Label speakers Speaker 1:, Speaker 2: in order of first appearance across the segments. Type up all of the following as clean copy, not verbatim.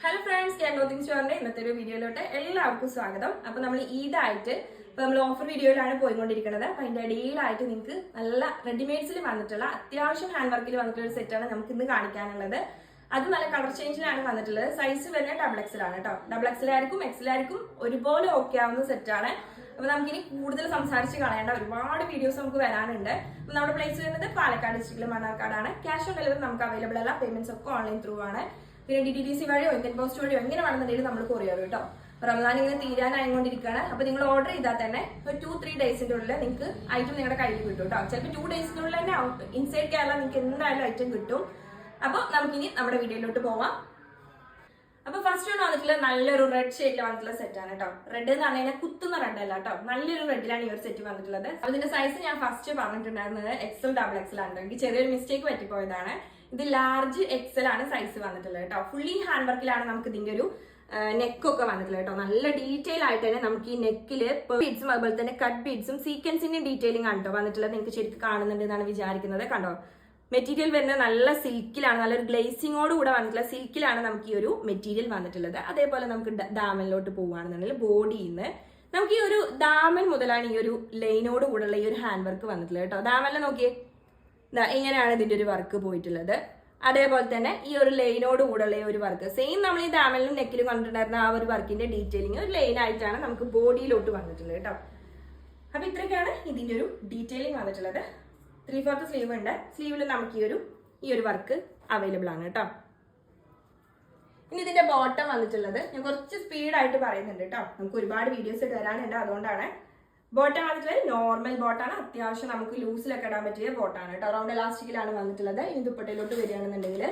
Speaker 1: Hello friends, ഞാൻ clothing സ്റ്റോറിന്റെ ഇന്നത്തെ ഒരു വീഡിയോയിലോട്ട് എല്ലാവർക്കും സ്വാഗതം. അപ്പൊ നമ്മൾ ഈദായിട്ട് നമ്മൾ ഓഫർ വീഡിയോയിലാണ് പോയിക്കൊണ്ടിരിക്കുന്നത്. അപ്പൊ അതിന്റെ ഇടയിലായിട്ട് നിങ്ങൾക്ക് നല്ല റെഡിമെയ്ഡ്സിൽ വന്നിട്ടുള്ള അത്യാവശ്യം ഹാൻഡ് വർക്കിൽ വന്നിട്ടുള്ള ഒരു സെറ്റാണ് നമുക്ക് ഇന്ന് കാണിക്കാനുള്ളത്. അത് നല്ല കളർ ചേഞ്ചിലാണ് വന്നിട്ടുള്ളത്. സൈസ് വരുന്നത് XXL ആണ് കേട്ടോ. XXL ആയിരിക്കും XL ആയിരിക്കും ഒരുപോലെ ഓക്കെ ആവുന്ന സെറ്റാണ്. അപ്പൊ നമുക്കിനി കൂടുതൽ സംസാരിച്ച് കളയേണ്ട ഒരുപാട് വീഡിയോസ് നമുക്ക് വരാനുണ്ട്. അപ്പൊ നമ്മുടെ പ്ലേസ് വരുന്നത് പാലക്കാട് ഡിസ്ട്രിക്റ്റിലെ മണ്ണാർക്കാടാണ്. ക്യാഷ് ഓൺ ഡെലിവറി നമുക്ക് അവൈലബിൾ അല്ല. പേയ്മെന്റ്സ് ഒക്കെ ഓൺലൈൻ ത്രൂ ആണ്. പിന്നെ DTDC വഴിയോ ഇന്ത്യൻ പോസ്റ്റ് വഴിയോ എങ്ങനെ വേണമെന്നുണ്ടെങ്കിൽ നമ്മൾ കൊറിയർ കേട്ടോ. റമദാൻ ഇങ്ങനെ തീരാനായിക്കൊണ്ടിരിക്കുകയാണ്. അപ്പൊ നിങ്ങൾ ഓർഡർ ചെയ്താൽ തന്നെ ഒരു 2-3 ഡേയ്സിന്റെ ഉള്ളിൽ നിങ്ങൾക്ക് ഐറ്റം നിങ്ങളുടെ കയ്യിൽ കിട്ടും കേട്ടോ. ചിലപ്പോൾ 2 ഡേയ്സിന്റെ ഉള്ളിൽ തന്നെ ഇൻസൈഡ് കേരള നിങ്ങൾക്ക് എന്തായാലും ഐറ്റം കിട്ടും. അപ്പൊ നമുക്കിനി നമ്മുടെ വീഡിയോയിലോട്ട് പോവാം. അപ്പൊ ഫസ്റ്റ് ഒന്ന് വന്നിട്ടുള്ള നല്ലൊരു റെഡ് ഷെയ്ഡിൽ വന്നിട്ടുള്ള സെറ്റാണ് കേട്ടോ. റെഡ് എന്ന് പറഞ്ഞു കഴിഞ്ഞാൽ കുത്തുന്ന റെഡ് അല്ല കേട്ടോ, നല്ലൊരു റെഡിലാണ് ഈ ഒരു സെറ്റ് വന്നിട്ടുള്ളത്. അതിന്റെ സൈസ് ഞാൻ ഫസ്റ്റ് പറഞ്ഞിട്ടുണ്ടായിരുന്നത് XL XXL ആണ്. എനിക്ക് ചെറിയൊരു മിസ്റ്റേക്ക് പറ്റിപ്പോയതാണ്. ഇത് ലാർജ് XL ആണ് സൈസ് വന്നിട്ടുള്ളത് കേട്ടോ. ഫുള്ളി ഹാൻഡ് വർക്കിലാണ് നമുക്ക് ഇതിന്റെ ഒരു നെക്കൊക്കെ വന്നിട്ടുള്ളത് കേട്ടോ. നല്ല ഡീറ്റെയിൽ ആയിട്ട് തന്നെ നമുക്ക് ഈ നെക്കില് ബീഡ്സും അതുപോലെ തന്നെ കട്ട് ബീഡ്സും സീക്വൻസിന്റെ ഡീറ്റെയിലിംഗ് ആണ് കേട്ടോ വന്നിട്ടുള്ളത്. നിങ്ങൾക്ക് ശരിക്കും കാണുന്നുണ്ട് എന്നാണ് വിചാരിക്കുന്നത്. കണ്ടോ, മെറ്റീരിയൽ വരുന്നത് നല്ല സിൽക്കിലാണ്, നല്ലൊരു ഗ്ലേസിങ്ങോട് കൂടെ വന്നിട്ടുള്ള സിൽക്കിലാണ് നമുക്ക് ഈ ഒരു മെറ്റീരിയൽ വന്നിട്ടുള്ളത്. അതേപോലെ നമുക്ക് ദാമനിലോട്ട് പോവുകയാണെന്നുണ്ടെങ്കിൽ ബോഡിയിൽ നിന്ന് നമുക്ക് ഈ ഒരു ദാമൻ മുതലാണ് ഈ ഒരു ലൈനോട് കൂടെയുള്ള ഈ ഒരു ഹാൻഡ് വർക്ക് വന്നിട്ടുള്ളത് കേട്ടോ. ദാമനിൽ നോക്കിയേ, ഇങ്ങനെയാണ് ഇതിന്റെ ഒരു വർക്ക് പോയിട്ടുള്ളത്. അതേപോലെ തന്നെ ഈ ഒരു ലൈനോട് കൂടെയുള്ള ഈ ഒരു വർക്ക് സെയിം നമ്മൾ ഈ ദാമനിലും നെക്കിലും കണ്ടിട്ടുണ്ടായിരുന്ന ആ ഒരു വർക്കിന്റെ ഡീറ്റെയിലിംഗ് ഒരു ലൈൻ ആയിട്ടാണ് നമുക്ക് ബോഡിയിലോട്ട് വന്നിട്ടുള്ളത് കേട്ടോ. അപ്പൊ ഇത്രയൊക്കെയാണ് ഇതിന്റെ ഒരു ഡീറ്റെയിലിംഗ് വന്നിട്ടുള്ളത്. 3/4 സ്ലീവ് ഉണ്ട്. സ്ലീവിൽ നമുക്ക് ഈ ഒരു വർക്ക് അവൈലബിൾ ആണ് കേട്ടോ. ഇനി ഇതിന്റെ ബോട്ടം വന്നിട്ടുള്ളത് ഞാൻ കുറച്ച് സ്പീഡായിട്ട് പറയുന്നുണ്ട് കേട്ടോ, നമുക്ക് ഒരുപാട് വീഡിയോസ് വരാനുണ്ട്, അതുകൊണ്ടാണ്. ബോട്ടം വന്നിട്ടുള്ളത് നോർമൽ ബോട്ടാണ്. അത്യാവശ്യം നമുക്ക് ലൂസിലൊക്കെ ഇടാൻ പറ്റിയ ബോട്ടാണ് കേട്ടോ. റൗണ്ട് എലാസ്റ്റിക്കിലാണ് വന്നിട്ടുള്ളത്. ഇനി ദുപ്പട്ടയിലോട്ട് വരികയാണെന്നുണ്ടെങ്കിൽ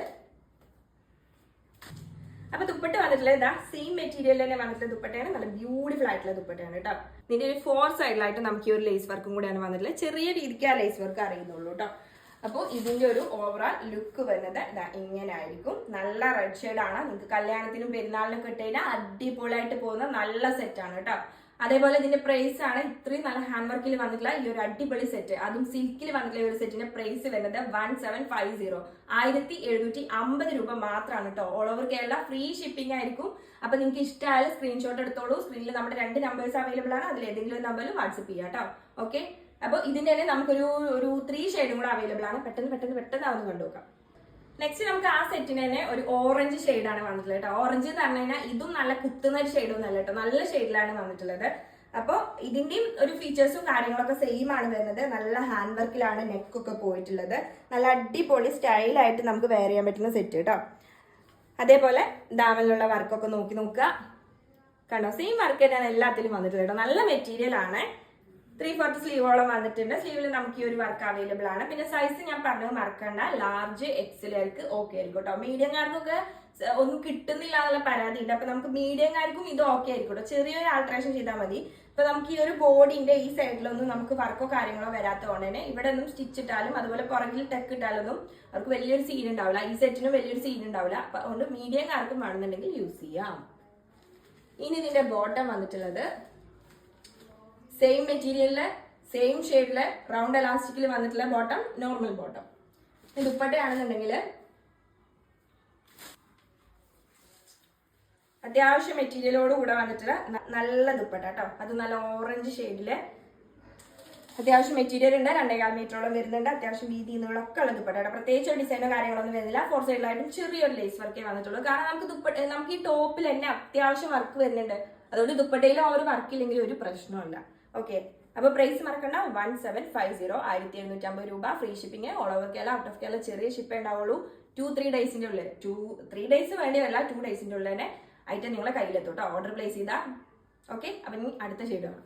Speaker 1: അപ്പൊ ദുപ്പട്ട വന്നിട്ടുള്ളത് ഇതാ സെയിം മെറ്റീരിയൽ തന്നെ വന്നിട്ടുള്ള ദുപ്പട്ടയാണ്. നല്ല ബ്യൂട്ടിഫുൾ ആയിട്ടുള്ള ദുപ്പട്ടയാണ് കേട്ടോ. ഇതിന്റെ ഒരു 4 സൈഡിലായിട്ട് നമുക്ക് ഈ ഒരു ലേസ് വർക്കും കൂടെയാണ് വന്നിട്ടുള്ളത്. ചെറിയ രീതിക്ക് ആ ലേസ് വർക്ക് അറിയുന്നുള്ളൂ കേട്ടോ. അപ്പോൾ ഇതിന്റെ ഒരു ഓവറോൾ ലുക്ക് വരുന്നത് ഇതാ ഇങ്ങനെ ആയിരിക്കും. നല്ല റെഡ് ഷെയ്ഡ് ആണ്. നിങ്ങൾക്ക് കല്യാണത്തിനും പെരുന്നാളിനും കിട്ടിയാൽ അടിപൊളിയായിട്ട് പോകുന്ന നല്ല സെറ്റാണ് കേട്ടോ. അതേപോലെ ഇതിന്റെ പ്രൈസ് ആണ് ഇത്രയും നല്ല ഹാൻഡ് വർക്കിൽ വന്നിട്ടുള്ള ഈ ഒരു അടിപൊളി സെറ്റ്, അതും സിൽക്കിൽ വന്നിട്ടുള്ള ഈ ഒരു സെറ്റിന്റെ പ്രൈസ് വരുന്നത് 1750 1750 രൂപ മാത്രമാണ് കേട്ടോ. All over Kerala free shipping ആയിരിക്കും. അപ്പൊ നിങ്ങൾക്ക് ഇഷ്ടമായാലും സ്ക്രീൻഷോട്ട് എടുത്തോളൂ. സ്ക്രീനിൽ നമ്മുടെ 2 നമ്പേഴ്സ് അവൈലബിൾ ആണ്. അതിൽ ഏതെങ്കിലും നമ്പറിൽ വാട്സ്ആപ്പ് ചെയ്യാം കേട്ടോ. ഓക്കെ, അപ്പൊ ഇതിന്റെ തന്നെ നമുക്കൊരു 3 ഷെയ്ഡും കൂടെ അവൈലബിൾ ആണ്. പെട്ടെന്ന് അതൊന്ന് കണ്ടുനോക്കാം. നെക്സ്റ്റ് നമുക്ക് ആ സെറ്റിന് തന്നെ ഒരു ഓറഞ്ച് ഷെയ്ഡാണ് വന്നിട്ടുള്ളത് കേട്ടോ. ഓറഞ്ച് എന്ന് പറഞ്ഞു കഴിഞ്ഞാൽ ഇതും നല്ല കുത്തുന്ന ഒരു ഷെയ്ഡൊന്നും അല്ല കേട്ടോ, നല്ല ഷെയ്ഡിലാണ് വന്നിട്ടുള്ളത്. അപ്പോൾ ഇതിന്റെയും ഒരു ഫീച്ചേഴ്സും കാര്യങ്ങളൊക്കെ സെയിം ആണ് വരുന്നത്. നല്ല ഹാൻഡ് വർക്കിലാണ് നെക്കൊക്കെ പോയിട്ടുള്ളത്. നല്ല അടിപൊളി സ്റ്റൈലായിട്ട് നമുക്ക് വെയർ ചെയ്യാൻ പറ്റുന്ന സെറ്റ് കേട്ടോ. അതേപോലെ ദാമനിലുള്ള വർക്കൊക്കെ നോക്കുക. കണ്ടോ, സെയിം വർക്ക് തന്നെയാണ് എല്ലാത്തിലും വന്നിട്ടുള്ളത് കേട്ടോ. നല്ല മെറ്റീരിയൽ ആണ്. 3/4 സ്ലീവോളം വന്നിട്ടുണ്ട്. സ്ലീവിൽ നമുക്ക് ഈ ഒരു വർക്ക് അവൈലബിൾ ആണ്. പിന്നെ സൈസ് ഞാൻ പറഞ്ഞത് മറക്കണ്ട, ലാർജ് XL ആർക്ക് ഓക്കെ ആയിരിക്കും കേട്ടോ. മീഡിയംകാർക്കൊക്കെ ഒന്നും കിട്ടുന്നില്ല എന്നുള്ള പരാതിയില്ല. അപ്പൊ നമുക്ക് മീഡിയംകാർക്കും ഇത് ഓക്കെ ആയിരിക്കും കേട്ടോ. ചെറിയൊരു ആൾട്രേഷൻ ചെയ്താൽ മതി. ഇപ്പൊ നമുക്ക് ഈ ഒരു ബോഡിന്റെ ഈ സൈഡിലൊന്നും നമുക്ക് വർക്കോ കാര്യങ്ങളോ വരാത്തതുകൊണ്ട് തന്നെ ഇവിടെ ഒന്നും സ്റ്റിച്ച് ഇട്ടാലും അതുപോലെ പുറകിൽ ടെക്ക് ഇട്ടാലൊന്നും അവർക്ക് വലിയൊരു സീൻ ഉണ്ടാവില്ല. ഈ സെറ്റിനും വലിയൊരു സീൻ ഉണ്ടാവില്ല. അപ്പൊ അതുകൊണ്ട് മീഡിയംകാർക്കും വേണമെന്നുണ്ടെങ്കിൽ യൂസ് ചെയ്യാം. ഇനി ഇതിന്റെ ബോട്ടം വന്നിട്ടുള്ളത് സെയിം മെറ്റീരിയലില് സെയിം ഷെയ്ഡില് റൗണ്ട് എലാസ്റ്റിക്കിൽ വന്നിട്ടുള്ള ബോട്ടം, നോർമൽ ബോട്ടം. ദുപ്പട്ടയാണെന്നുണ്ടെങ്കിൽ അത്യാവശ്യം മെറ്റീരിയലോട് കൂടെ വന്നിട്ടുള്ള നല്ല ദുപ്പട്ട കേട്ടോ. അത് നല്ല ഓറഞ്ച് ഷെയ്ഡില് അത്യാവശ്യം മെറ്റീരിയൽ ഉണ്ട്. 2.25 മീറ്ററോളം വരുന്നുണ്ട്. അത്യാവശ്യം വീതി നീളമൊക്കെ ഉള്ള ദുപ്പട്ട കേട്ടോ. പ്രത്യേകിച്ച് ഡിസൈനോ കാര്യങ്ങളൊന്നും വരുന്നില്ല. 4 സൈഡിലായിട്ടും ചെറിയൊരു ലേസ് വർക്കേ വന്നിട്ടുള്ളൂ. കാരണം നമുക്ക് ഈ ടോപ്പിൽ തന്നെ അത്യാവശ്യം വർക്ക് വരുന്നുണ്ട്. അതുകൊണ്ട് ദുപ്പട്ടയിൽ ആ ഒരു വർക്ക് ഇല്ലെങ്കിൽ ഒരു പ്രശ്നമില്ല. ഓക്കെ, അപ്പൊ പ്രൈസ് മറക്കണ്ട, 1750 1750 രൂപ. Free shipping all over Kerala, out of Kerala ചെറിയ ഷിപ്പ് ഉണ്ടാവുള്ളൂ. 2-3 ഡേയ്സിന്റെ ഉള്ളിൽ 3 ഡേയ്സ് വേണ്ടി വരില്ല, 2 ഡേയ്സിന്റെ ഉള്ളിൽ തന്നെ ഐറ്റം നിങ്ങളെ കയ്യിലെത്തും കേട്ടോ. ഓർഡർ പ്ലേസ് ചെയ്താൽ ഓക്കെ. അപ്പൊ ഇനി അടുത്ത ഷെയ്ഡ് ആണ്.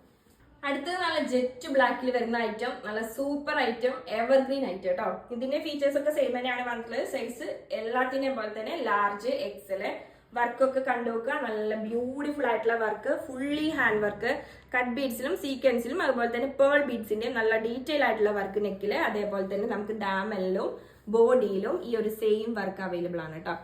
Speaker 1: അടുത്തത് നല്ല ജെറ്റ് ബ്ലാക്കിൽ വരുന്ന ഐറ്റം, നല്ല സൂപ്പർ ഐറ്റം, എവർഗ്രീൻ ഐറ്റം കേട്ടോ. ഇതിന്റെ ഫീച്ചേഴ്സ് ഒക്കെ സെയിം തന്നെയാണ് വന്നിട്ടുള്ളത്. സൈസ് എല്ലാത്തിനെയും പോലെ തന്നെ ലാർജ് XL. വർക്കൊക്കെ കണ്ടുനോക്കുക. നല്ല ബ്യൂട്ടിഫുൾ ആയിട്ടുള്ള work, fully hand work, cut ബീഡ്സിലും സീക്വൻസിലും അതുപോലെ തന്നെ പേൾ ബീഡ്സിന്റെയും നല്ല ഡീറ്റെയിൽ ആയിട്ടുള്ള വർക്ക് നെക്കില്. അതേപോലെ തന്നെ നമുക്ക് ഡാമനിലും ബോഡിയിലും ഈ ഒരു സെയിം വർക്ക് അവൈലബിൾ ആണ് കേട്ടോ.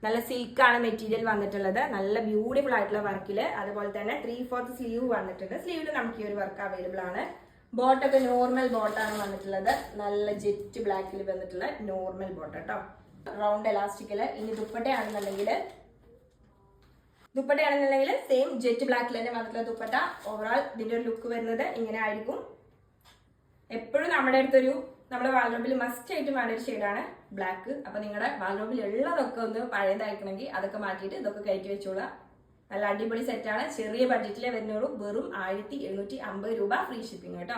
Speaker 1: നല്ല സിൽക്കാണ് മെറ്റീരിയൽ വന്നിട്ടുള്ളത്. നല്ല ബ്യൂട്ടിഫുൾ ആയിട്ടുള്ള വർക്കില്. അതുപോലെ തന്നെ 3/4 സ്ലീവ് വന്നിട്ടുണ്ട്. സ്ലീവിൽ നമുക്ക് ഈ ഒരു വർക്ക് അവൈലബിൾ ആണ്. ബോട്ടൊക്കെ നോർമൽ ബോട്ടാണ് വന്നിട്ടുള്ളത്. നല്ല ജെറ്റ് ബ്ലാക്കിൽ വന്നിട്ടുള്ള നോർമൽ ബോട്ട് കേട്ടോ. റൗണ്ട് എലാസ്റ്റിക്കില്. ഇനി ദുപ്പട്ടയാണെന്നുണ്ടെങ്കിൽ ദുപ്പട്ടയാണെന്നുണ്ടെങ്കിൽ സെയിം ജെറ്റ് ബ്ലാക്കിൽ തന്നെ വന്നിട്ടുള്ള ദുപ്പട്ട. ഓവറോൾ ഇതിന്റെ ഒരു ലുക്ക് വരുന്നത് ഇങ്ങനെ ആയിരിക്കും. എപ്പോഴും നമ്മുടെ വാൾറോബിൽ മസ്റ്റ് ആയിട്ട് വേണ്ട ഒരു ഷെയ്ഡാണ് ബ്ലാക്ക്. അപ്പൊ നിങ്ങളുടെ വാൾറോബിൽ ഉള്ളതൊക്കെ ഒന്ന് പഴയതായിരിക്കണമെങ്കിൽ അതൊക്കെ മാറ്റിയിട്ട് ഇതൊക്കെ കയറ്റി വെച്ചോളാം. നല്ല അടിപൊളി സെറ്റാണ്. ചെറിയ ബഡ്ജറ്റിലെ വരുന്നുള്ളൂ. വെറും 1750 രൂപ, ഫ്രീ ഷിപ്പിംഗ് കേട്ടോ.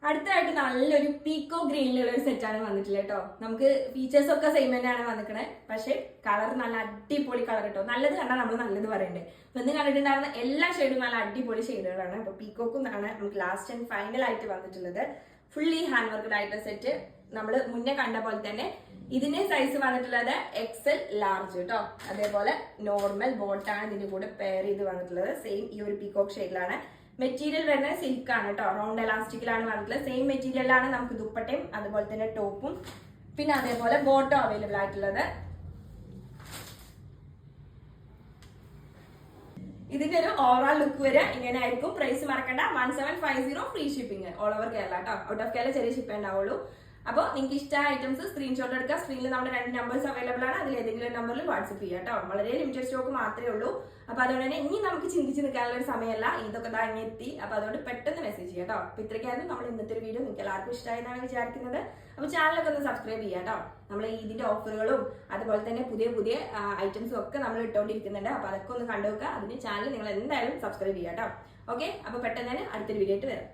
Speaker 1: അടുത്തായിട്ട് നല്ലൊരു പീക്കോ ഗ്രീനിലുള്ള ഒരു സെറ്റാണ് വന്നിട്ടുള്ളത് കേട്ടോ. നമുക്ക് ഫീച്ചേഴ്സ് ഒക്കെ സെയിം തന്നെയാണ് വന്നിക്കണേ, പക്ഷെ കളർ നല്ല അടിപൊളി കളർ കേട്ടോ. നല്ലത് കണ്ടാൽ നമ്മൾ നല്ലത് പറയണ്ടേ. അപ്പൊ ഇന്ന് കണ്ടിട്ടുണ്ടായിരുന്ന എല്ലാ ഷെയ്ഡും നല്ല അടിപൊളി ഷെയ്ഡുകളാണ്. അപ്പൊ പീക്കോക്കും ആണ് നമുക്ക് ലാസ്റ്റ് ആൻഡ് ഫൈനൽ ആയിട്ട് വന്നിട്ടുള്ളത്. ഫുള്ളി ഹാൻഡ് വർക്ക്ഡ് ആയിട്ടുള്ള സെറ്റ്. നമ്മൾ മുന്നേ കണ്ട പോലെ തന്നെ ഇതിന്റെ സൈസ് വന്നിട്ടുള്ളത് XL ലാർജ് കേട്ടോ. അതേപോലെ നോർമൽ ബോട്ടാണ് ഇതിന്റെ കൂടെ പെയർ ചെയ്ത് വന്നിട്ടുള്ളത്. സെയിം ഈ ഒരു പീക്കോക്ക് ഷെയ്ഡിലാണ്. മെറ്റീരിയൽ വരുന്നത് സിൽക്ക് ആണ് കേട്ടോ. റൗണ്ട് എലാസ്റ്റിക്കിലാണ് വന്നിട്ടുള്ളത്. സെയിം മെറ്റീരിയലാണ് നമുക്ക് ദുപ്പട്ടയും അതുപോലെ തന്നെ ടോപ്പും പിന്നെ അതേപോലെ ബോട്ടോ അവൈലബിൾ ആയിട്ടുള്ളത്. ഇതിന്റെ ഒരു ഓവറോൾ ലുക്ക് വരെ ഇങ്ങനെ ആയിരിക്കും. പ്രൈസ് മറക്കണ്ട, 1750 free shipping all over Kerala കേട്ടോ. ഔട്ട് ഓഫ് കേരള ചെറിയ ഷിപ്പ് ഉണ്ടാവുള്ളൂ. അപ്പോൾ നിങ്ങൾക്ക് ഇഷ്ടമായ ഐറ്റംസ് സ്ക്രീൻഷോട്ട് എടുക്കുക. സ്ക്രീനിൽ നമ്മുടെ 2 നമ്പേഴ്സ് അവൈലബിൾ ആണ്. അതിൽ ഏതെങ്കിലും ഒരു നമ്പറിൽ വാട്സ്ആപ്പ് ചെയ്യുക കേട്ടോ. വളരെ ലിമിറ്റഡ് സ്റ്റോക്ക് മാത്രമേ ഉള്ളൂ. അപ്പൊ അതുകൊണ്ട് തന്നെ ഇനി നമുക്ക് ചിന്തിച്ച് നിൽക്കാനുള്ള ഒരു സമയമല്ല. ഇതൊക്കെ തന്നെ എത്തി. അപ്പൊ അതുകൊണ്ട് പെട്ടെന്ന് മെസ്സേജ് ചെയ്യാം കേട്ടോ. അപ്പൊ ഇത്രയ്ക്കായിരുന്നു നമ്മൾ ഇന്നത്തെ ഒരു വീഡിയോ. നിങ്ങൾക്ക് എല്ലാവർക്കും ഇഷ്ടമായെന്നാണ് വിചാരിക്കുന്നത്. അപ്പൊ ചാനലൊക്കെ ഒന്ന് സബ്സ്ക്രൈബ് ചെയ്യാം കേട്ടോ. നമ്മൾ ഇതിന്റെ ഓഫറുകളും അതുപോലെ തന്നെ പുതിയ പുതിയ ഐറ്റംസും ഒക്കെ നമ്മൾ ഇട്ടുകൊണ്ടിരിക്കുന്നുണ്ട്. അപ്പൊ അതൊക്കെ ഒന്ന് കണ്ടുവെക്കുക. അതിന് ചാനൽ നിങ്ങൾ എന്തായാലും സബ്സ്ക്രൈബ് ചെയ്യാം കേട്ടോ. ഓക്കെ, അപ്പൊ പെട്ടെന്ന് തന്നെ അടുത്തൊരു വീഡിയോ ആയിട്ട് വരാം.